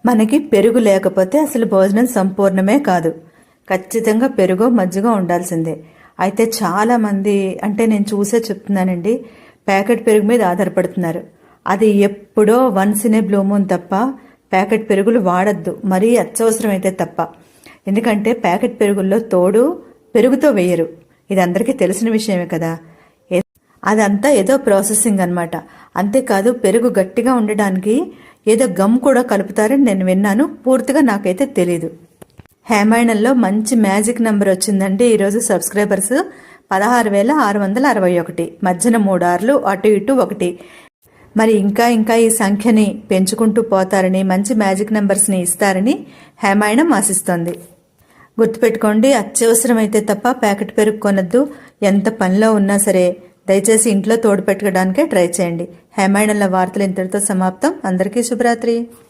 మనకి పెరుగు లేకపోతే అసలు భోజనం సంపూర్ణమే కాదు. ఖచ్చితంగా పెరుగో మజ్జిగో ఉండాల్సిందే. అయితే చాలామంది అంటే నేను చూసే చెప్తున్నానండి, ప్యాకెట్ పెరుగు మీద ఆధారపడుతున్నారు. అది ఎప్పుడో once in a blue moon తప్ప ప్యాకెట్ పెరుగులు వాడద్దు, మరీ అత్యవసరం అయితే తప్ప. ఎందుకంటే ప్యాకెట్ పెరుగుల్లో తోడు పెరుగుతో వేయరు. ఇది అందరికీ తెలిసిన విషయమే కదా. అదంతా ఏదో ప్రాసెసింగ్ అనమాట. అంతేకాదు పెరుగు గట్టిగా ఉండడానికి ఏదో గమ్ కూడా కలుపుతారని నేను విన్నాను. పూర్తిగా నాకైతే తెలీదు. హేమాయణంలో మంచి మ్యాజిక్ నెంబర్ వచ్చిందండి. ఈరోజు సబ్స్క్రైబర్స్ 16,661. మధ్యన 3 ఆర్లు, అటు ఇటు 1. మరి ఇంకా ఇంకా ఈ సంఖ్యని పెంచుకుంటూ పోతారని, మంచి మ్యాజిక్ నెంబర్స్ని ఇస్తారని హేమాయణం ఆశిస్తోంది. గుర్తుపెట్టుకోండి, అత్యవసరమైతే తప్ప ప్యాకెట్ పెరుగు కొనద్దు. ఎంత పనిలో ఉన్నా సరే దయచేసి ఇంట్లో తోడు పెట్టడానికే ట్రై చేయండి. హేమాయణంలో వార్తలు ఇంతటితో సమాప్తం. అందరికీ శుభరాత్రి.